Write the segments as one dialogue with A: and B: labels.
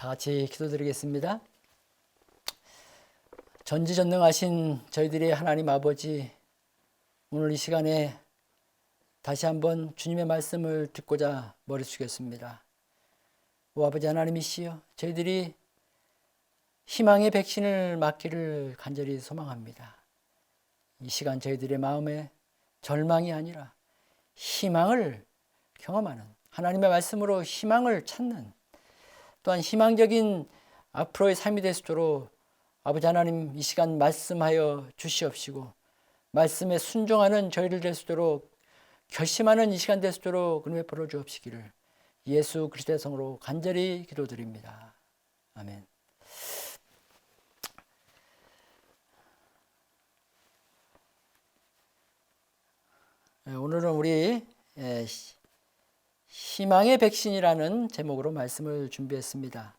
A: 다 같이 기도드리겠습니다. 전지전능하신 저희들의 하나님 아버지, 오늘 이 시간에 다시 한번 주님의 말씀을 듣고자 머리 숙였습니다. 오 아버지 하나님이시여, 저희들이 희망의 백신을 맞기를 간절히 소망합니다. 이 시간 저희들의 마음에 절망이 아니라 희망을 경험하는, 하나님의 말씀으로 희망을 찾는, 또한 희망적인 앞으로의 삶이 될 수 있도록 아버지 하나님 이 시간 말씀하여 주시옵시고, 말씀에 순종하는 저희를 될 수 있도록 결심하는 이 시간 될 수 있도록 은혜 베풀어 주옵시기를 예수 그리스도의 성으로 간절히 기도드립니다. 아멘. 오늘은 우리 희망의 백신이라는 제목으로 말씀을 준비했습니다.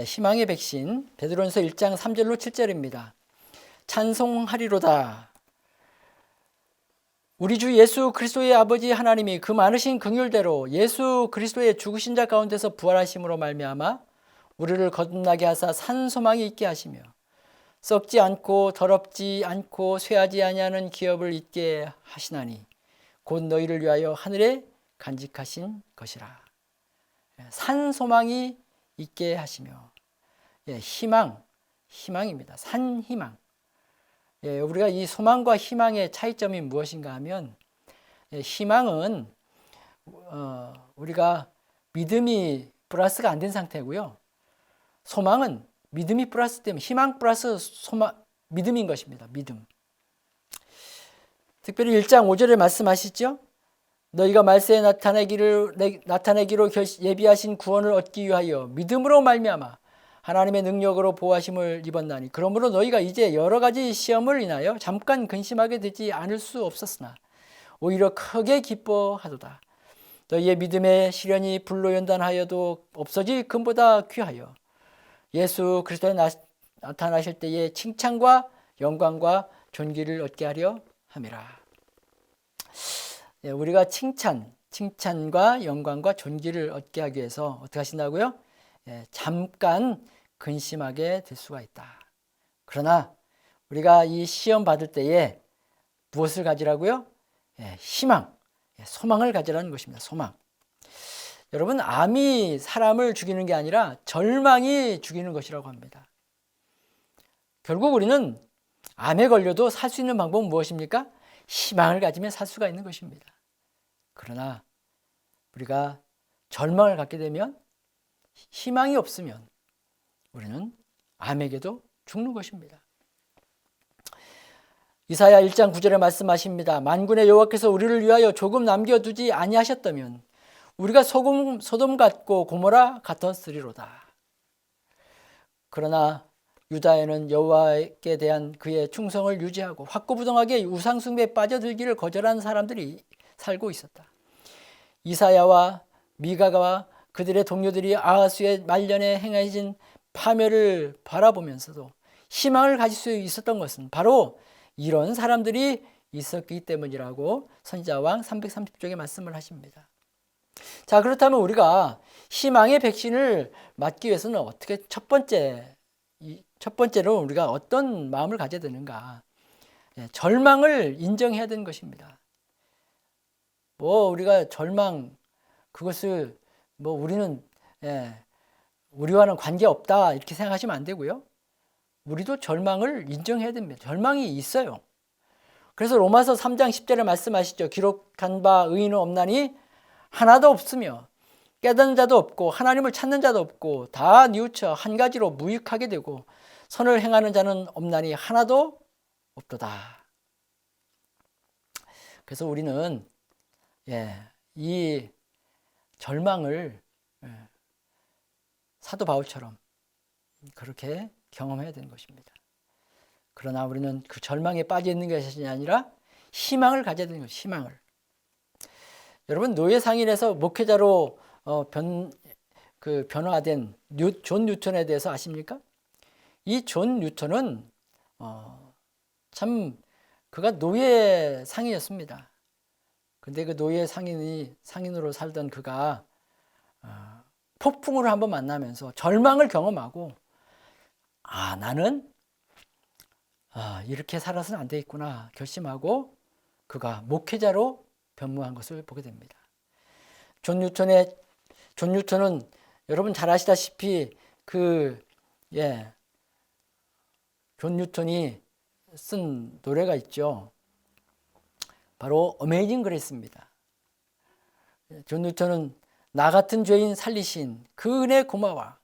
A: 희망의 백신, 베드로전서 1장 3절로 7절입니다. 찬송하리로다. 우리 주 예수 그리스도의 아버지 하나님이 그 많으신 긍휼대로 예수 그리스도의 죽으신 자 가운데서 부활하심으로 말미암아 우리를 거듭나게 하사 산 소망이 있게 하시며 썩지 않고 더럽지 않고 쇠하지 아니하는 기업을 있게 하시나니 곧 너희를 위하여 하늘에 간직하신 것이라. 산 소망이 있게 하시며, 희망입니다. 산 희망. 우리가 이 소망과 희망의 차이점이 무엇인가 하면, 희망은 우리가 믿음이 플러스가 안 된 상태고요. 소망은 믿음이 플러스 되면 희망 플러스 믿음인 것입니다. 믿음. 특별히 1장 5절에 말씀하시죠. 너희가 말세에 나타내기로 예비하신 구원을 얻기 위하여 믿음으로 말미암아 하나님의 능력으로 보호하심을 입었나니 그러므로 너희가 이제 여러 가지 시험을 인하여 잠깐 근심하게 되지 않을 수 없었으나 오히려 크게 기뻐하도다. 너희의 믿음의 시련이 불로 연단하여도 없어질 금보다 귀하여 예수 그리스도에 나타나실 때의 칭찬과 영광과 존귀를 얻게 하려 함이라. 우리가 칭찬과 영광과 존귀를 얻게 하기 위해서 어떻게 하신다고요? 잠깐 근심하게 될 수가 있다. 그러나 우리가 이 시험 받을 때에 무엇을 가지라고요? 희망, 소망을 가지라는 것입니다. 소망. 여러분, 암이 사람을 죽이는 게 아니라 절망이 죽이는 것이라고 합니다. 결국 우리는 암에 걸려도 살 수 있는 방법은 무엇입니까? 희망을 가지면 살 수가 있는 것입니다. 그러나 우리가 절망을 갖게 되면, 희망이 없으면 우리는 암에게도 죽는 것입니다. 이사야 1장 9절에 말씀하십니다. 만군의 여호와께서 우리를 위하여 조금 남겨두지 아니하셨다면 우리가 소돔 같고 고모라 같았으리로다. 그러나 유다에는 여호와께 대한 그의 충성을 유지하고 확고부동하게 우상 숭배에 빠져들기를 거절한 사람들이 살고 있었다. 이사야와 미가와 그들의 동료들이 아하스의 말년에 행해진 파멸을 바라보면서도 희망을 가질 수 있었던 것은 바로 이런 사람들이 있었기 때문이라고 선지자왕 330쪽에 말씀을 하십니다. 자, 그렇다면 우리가 희망의 백신을 맞기 위해서는 어떻게 첫 번째로 우리가 어떤 마음을 가져야 되는가? 절망을 인정해야 되는 것입니다. 우리가 절망, 그것을 우리는 우리와는 관계없다 이렇게 생각하시면 안 되고요. 우리도 절망을 인정해야 됩니다. 절망이 있어요. 그래서 로마서 3장 10절에 말씀하시죠. 기록한 바 의인은 없나니 하나도 없으며 깨닫는 자도 없고 하나님을 찾는 자도 없고 다 뉘우쳐 한 가지로 무익하게 되고 선을 행하는 자는 없나니 하나도 없도다. 그래서 우리는 이 절망을 사도 바울처럼 그렇게 경험해야 되는 것입니다. 그러나 우리는 그 절망에 빠져 있는 것이 아니라 희망을 가져야 되는 것입니다. 희망을. 여러분, 노예 상인에서 목회자로 그 변화된 존 뉴턴에 대해서 아십니까? 이 존 뉴턴은 참 그가 노예 상인이었습니다. 근데 그 노예 상인으로 살던 그가 폭풍우를 한번 만나면서 절망을 경험하고 나는 이렇게 살아서는 안 되겠구나 결심하고 그가 목회자로 변모한 것을 보게 됩니다. 존 뉴턴은 여러분 잘 아시다시피 존 뉴턴이 쓴 노래가 있죠. 바로 어메이징 그레이스입니다. 존 뉴턴은 나 같은 죄인 살리신 그 은혜 고마워.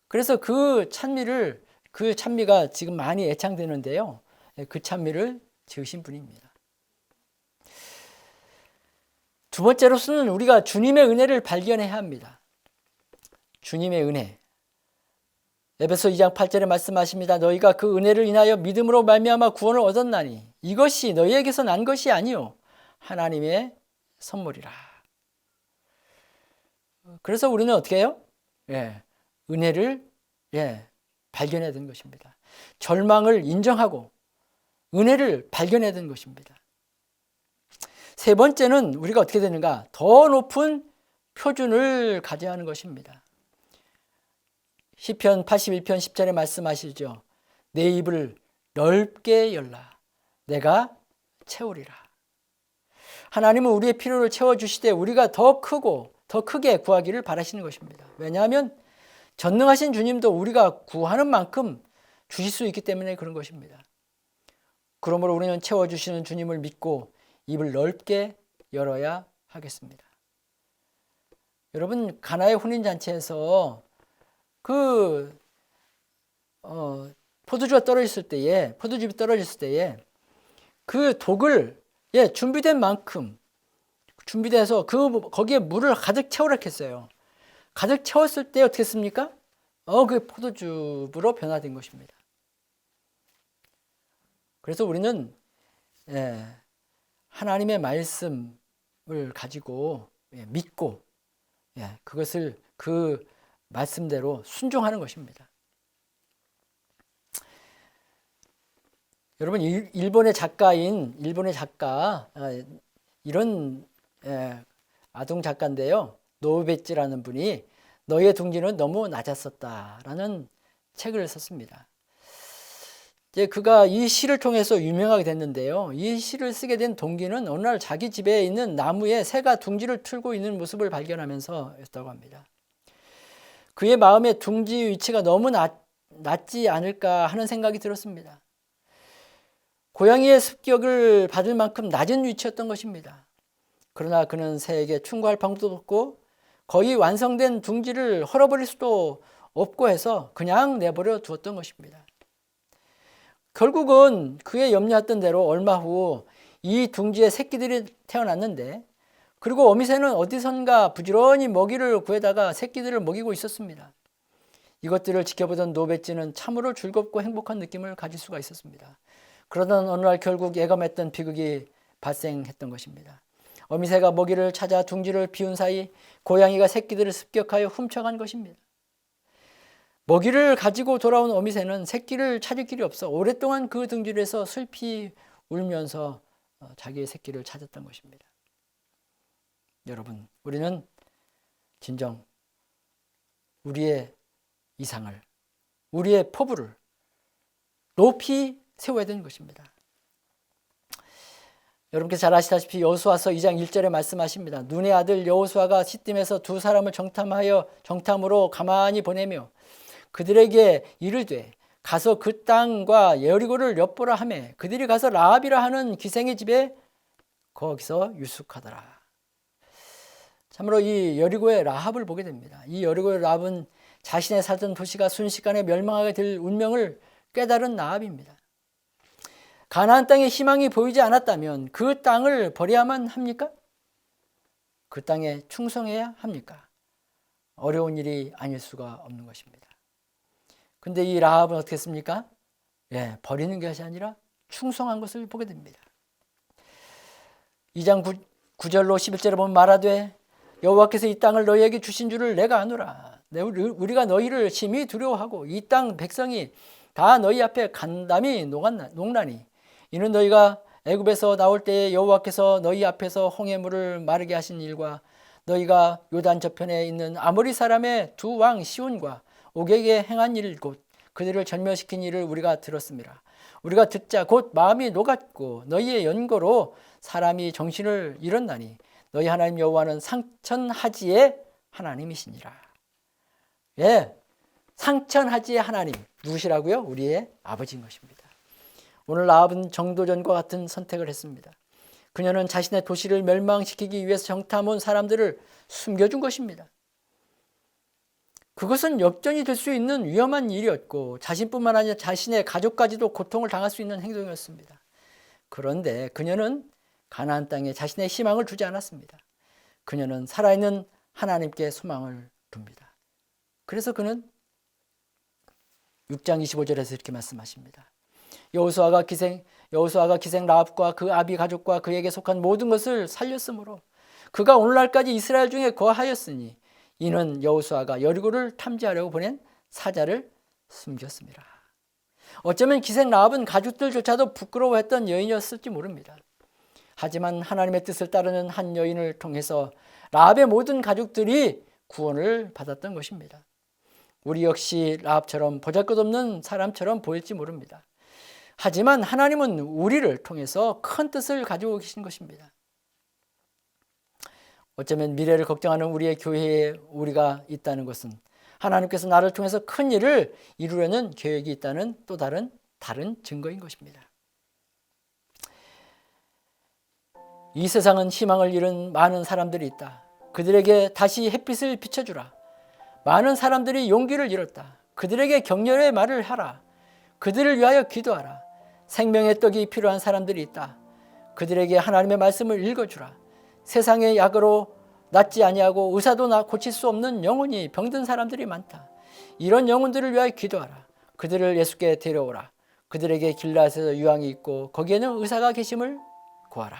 A: 그래서 그 찬미가 지금 많이 애창되는데요. 그 찬미를 지으신 분입니다. 두 번째로서는 우리가 주님의 은혜를 발견해야 합니다. 주님의 은혜. 에베소 2장 8절에 말씀하십니다. 너희가 그 은혜를 인하여 믿음으로 말미암아 구원을 얻었나니 이것이 너희에게서 난 것이 아니요 하나님의 선물이라. 그래서 우리는 어떻게 해요? 은혜를 발견해야 되는 것입니다. 절망을 인정하고 은혜를 발견해야 되는 것입니다. 세 번째는 우리가 어떻게 되는가? 더 높은 표준을 가져야 하는 것입니다. 시편 81편 10절에 말씀하시죠. 내 입을 넓게 열라 내가 채우리라. 하나님은 우리의 필요를 채워주시되 우리가 더 크게 구하기를 바라시는 것입니다. 왜냐하면 전능하신 주님도 우리가 구하는 만큼 주실 수 있기 때문에 그런 것입니다. 그러므로 우리는 채워주시는 주님을 믿고 입을 넓게 열어야 하겠습니다. 여러분 가나의 혼인잔치에서 포도주가 떨어졌을 때에 포도즙이 떨어졌을 때에 그 독을 준비된 만큼 준비돼서 거기에 물을 가득 채우라 했어요. 가득 채웠을 때 어떻게 했습니까? 그 포도즙으로 변화된 것입니다. 그래서 우리는 하나님의 말씀을 가지고 믿고 그것을 그 말씀대로 순종하는 것입니다. 여러분 일본의 작가 이런 아동 작가인데요. 노베찌라는 분이 너의 둥지는 너무 낮았었다라는 책을 썼습니다. 이제 그가 이 시를 통해서 유명하게 됐는데요. 이 시를 쓰게 된 동기는 어느 날 자기 집에 있는 나무에 새가 둥지를 틀고 있는 모습을 발견하면서였다고 합니다. 그의 마음에 둥지 위치가 너무 낮지 않을까 하는 생각이 들었습니다. 고양이의 습격을 받을 만큼 낮은 위치였던 것입니다. 그러나 그는 새에게 충고할 방법도 없고 거의 완성된 둥지를 헐어버릴 수도 없고 해서 그냥 내버려 두었던 것입니다. 결국은 그의 염려했던 대로 얼마 후 이 둥지에 새끼들이 태어났는데 그리고 어미새는 어디선가 부지런히 먹이를 구해다가 새끼들을 먹이고 있었습니다. 이것들을 지켜보던 노베찌는 참으로 즐겁고 행복한 느낌을 가질 수가 있었습니다. 그러던 어느 날 결국 예감했던 비극이 발생했던 것입니다. 어미새가 먹이를 찾아 둥지를 비운 사이 고양이가 새끼들을 습격하여 훔쳐간 것입니다. 먹이를 가지고 돌아온 어미새는 새끼를 찾을 길이 없어 오랫동안 그 둥지에서 슬피 울면서 자기의 새끼를 찾았던 것입니다. 여러분, 우리는 진정 우리의 이상을, 우리의 포부를 높이 세워야 되는 것입니다. 여러분께서 잘 아시다시피 여호수아서 2장 1절에 말씀하십니다. 눈의 아들 여호수아가 시딤에서 두 사람을 정탐으로 가만히 보내며 그들에게 이르되 가서 그 땅과 여리고를 엿보라 하며 그들이 가서 라합이라 하는 기생의 집에 거기서 유숙하더라. 참으로 이 여리고의 라합을 보게 됩니다. 이 여리고의 라합은 자신의 살던 도시가 순식간에 멸망하게 될 운명을 깨달은 라합입니다. 가나안 땅에 희망이 보이지 않았다면 그 땅을 버려야만 합니까? 그 땅에 충성해야 합니까? 어려운 일이 아닐 수가 없는 것입니다. 근데 이 라합은 어떻게 했습니까? 버리는 것이 아니라 충성한 것을 보게 됩니다. 2장 9절로 11절에 보면 말하되 여호와께서 이 땅을 너희에게 주신 줄을 내가 아노라. 우리가 너희를 심히 두려워하고 이 땅 백성이 다 너희 앞에 간담이 녹나니 이는 너희가 애굽에서 나올 때에 여호와께서 너희 앞에서 홍해 물을 마르게 하신 일과 너희가 요단 저편에 있는 아모리 사람의 두 왕 시온과 옥에게 행한 일 곧 그들을 전멸시킨 일을 우리가 들었습니다. 우리가 듣자 곧 마음이 녹았고 너희의 연고로 사람이 정신을 잃었나니 너희 하나님 여호와는 상천하지의 하나님이시니라. 예, 상천하지의 하나님 누구시라고요? 우리의 아버지인 것입니다. 오늘 라합은 정도전과 같은 선택을 했습니다. 그녀는 자신의 도시를 멸망시키기 위해서 정탐 온 사람들을 숨겨준 것입니다. 그것은 역전이 될 수 있는 위험한 일이었고 자신뿐만 아니라 자신의 가족까지도 고통을 당할 수 있는 행동이었습니다. 그런데 그녀는 가나안 땅에 자신의 희망을 두지 않았습니다. 그녀는 살아있는 하나님께 소망을 둡니다. 그래서 그는 6장 25절에서 이렇게 말씀하십니다. 여호수아가 기생 라합과 그 아비 가족과 그에게 속한 모든 것을 살렸으므로 그가 오늘날까지 이스라엘 중에 거하였으니 이는 여호수아가 여리고를 탐지하려고 보낸 사자를 숨겼습니다. 어쩌면 기생 라합은 가족들조차도 부끄러워했던 여인이었을지 모릅니다. 하지만 하나님의 뜻을 따르는 한 여인을 통해서 라합의 모든 가족들이 구원을 받았던 것입니다. 우리 역시 라합처럼 보잘것없는 사람처럼 보일지 모릅니다. 하지만 하나님은 우리를 통해서 큰 뜻을 가지고 계신 것입니다. 어쩌면 미래를 걱정하는 우리의 교회에 우리가 있다는 것은 하나님께서 나를 통해서 큰 일을 이루려는 계획이 있다는 또 다른 증거인 것입니다. 이 세상은 희망을 잃은 많은 사람들이 있다. 그들에게 다시 햇빛을 비춰주라. 많은 사람들이 용기를 잃었다. 그들에게 격려의 말을 하라. 그들을 위하여 기도하라. 생명의 떡이 필요한 사람들이 있다. 그들에게 하나님의 말씀을 읽어주라. 세상의 약으로 낫지 아니하고 의사도 고칠 수 없는 영혼이 병든 사람들이 많다. 이런 영혼들을 위하여 기도하라. 그들을 예수께 데려오라. 그들에게 길라앗에서 유황이 있고 거기에는 의사가 계심을 구하라.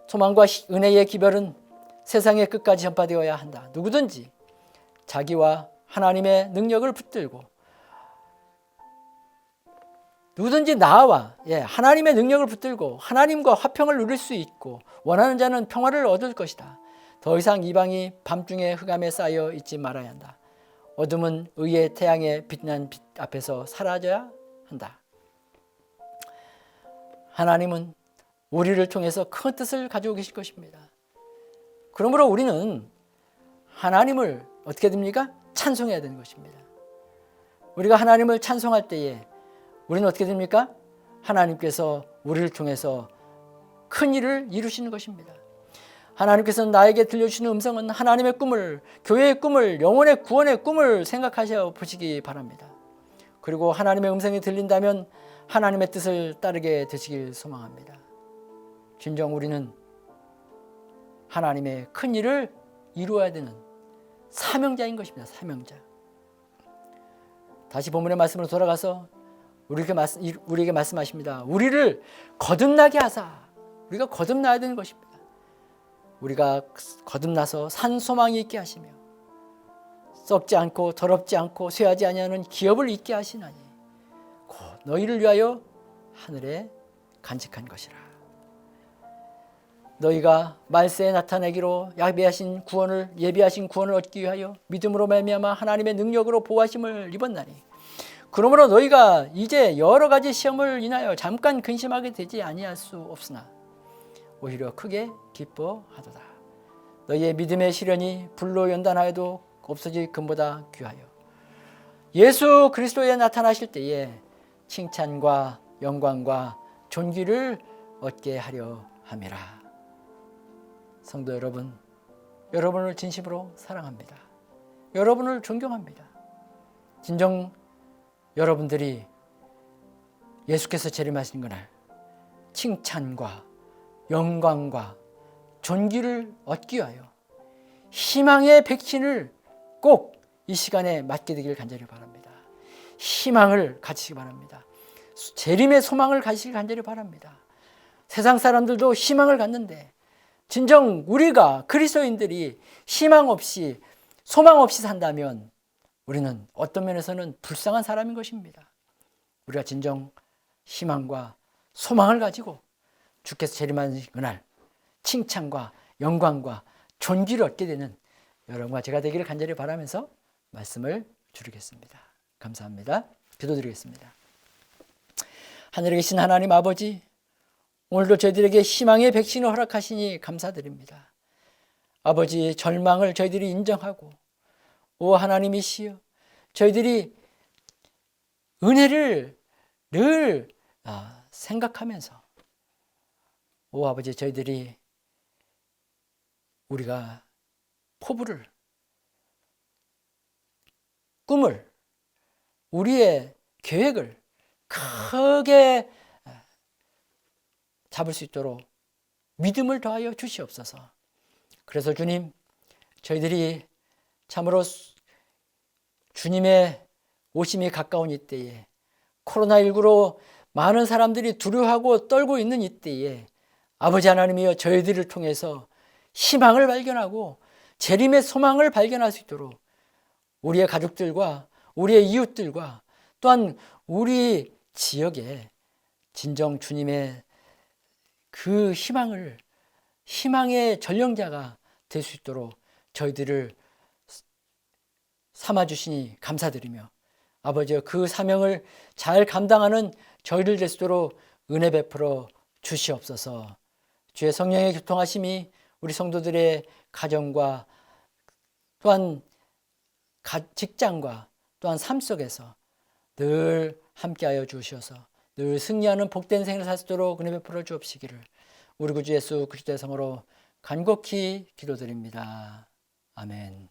A: 소망과 은혜의 기별은 세상의 끝까지 전파되어야 한다. 누구든지 자기와 하나님의 능력을 붙들고 누구든지 나와 하나님의 능력을 붙들고 하나님과 화평을 누릴 수 있고 원하는 자는 평화를 얻을 것이다. 더 이상 이방이 밤중에 흑암에 쌓여 있지 말아야 한다. 어둠은 의의 태양의 빛난 빛 앞에서 사라져야 한다. 하나님은 우리를 통해서 큰 뜻을 가지고 계실 것입니다. 그러므로 우리는 하나님을 어떻게 됩니까? 찬송해야 되는 것입니다. 우리가 하나님을 찬송할 때에 우리는 어떻게 됩니까? 하나님께서 우리를 통해서 큰 일을 이루시는 것입니다. 하나님께서는 나에게 들려주시는 음성은 하나님의 꿈을, 교회의 꿈을, 영혼의 구원의 꿈을 생각하셔 보시기 바랍니다. 그리고 하나님의 음성이 들린다면 하나님의 뜻을 따르게 되시길 소망합니다. 진정 우리는 하나님의 큰 일을 이루어야 되는 사명자인 것입니다. 사명자. 다시 본문의 말씀으로 돌아가서 우리에게 말씀하십니다. 우리를 거듭나게 하사. 우리가 거듭나야 되는 것입니다. 우리가 거듭나서 산 소망이 있게 하시며 썩지 않고 더럽지 않고 쇠하지 아니하는 기업을 있게 하시나니 곧 너희를 위하여 하늘에 간직한 것이라. 너희가 말세에 나타내기로 예비하신 구원을 얻기 위하여 믿음으로 말미암아 하나님의 능력으로 보호하심을 입었나니 그러므로 너희가 이제 여러 가지 시험을 인하여 잠깐 근심하게 되지 아니할 수 없으나 오히려 크게 기뻐하도다. 너희의 믿음의 시련이 불로 연단하여도 없어질 금보다 귀하여 예수 그리스도에 나타나실 때에 칭찬과 영광과 존귀를 얻게 하려 함이라. 성도 여러분, 여러분을 진심으로 사랑합니다. 여러분을 존경합니다. 진정 여러분들이 예수께서 재림하신 그날 칭찬과 영광과 존귀를 얻기 위하여 희망의 백신을 꼭 이 시간에 맞게 되길 간절히 바랍니다. 희망을 가지시기 바랍니다. 재림의 소망을 가지시길 간절히 바랍니다. 세상 사람들도 희망을 갖는데 진정 우리가 그리스도인들이 희망 없이 소망 없이 산다면 우리는 어떤 면에서는 불쌍한 사람인 것입니다. 우리가 진정 희망과 소망을 가지고 주께서 재림하는 그날 칭찬과 영광과 존귀를 얻게 되는 여러분과 제가 되기를 간절히 바라면서 말씀을 줄이겠습니다. 감사합니다. 기도드리겠습니다. 하늘에 계신 하나님 아버지, 오늘도 저희들에게 희망의 백신을 허락하시니 감사드립니다. 아버지, 절망을 저희들이 인정하고 오 하나님이시여, 저희들이 은혜를 늘 생각하면서 오 아버지, 저희들이 우리가 포부를, 꿈을, 우리의 계획을 크게 잡을 수 있도록 믿음을 더하여 주시옵소서. 그래서 주님, 저희들이 참으로 주님의 오심이 가까운 이때에 코로나19로 많은 사람들이 두려워하고 떨고 있는 이때에 아버지 하나님이여, 저희들을 통해서 희망을 발견하고 재림의 소망을 발견할 수 있도록 우리의 가족들과 우리의 이웃들과 또한 우리 지역에 진정 주님의 그 희망의 전령자가 될 수 있도록 저희들을 삼아주시니 감사드리며 아버지여, 그 사명을 잘 감당하는 저희들 될 수 있도록 은혜 베풀어 주시옵소서. 주의 성령의 교통하심이 우리 성도들의 가정과 또한 직장과 또한 삶 속에서 늘 함께하여 주셔서 늘 승리하는 복된 생을 살 수 있도록 은혜 베풀어 주옵시기를 우리 구주 예수 그리스도의 성으로 간곡히 기도드립니다. 아멘.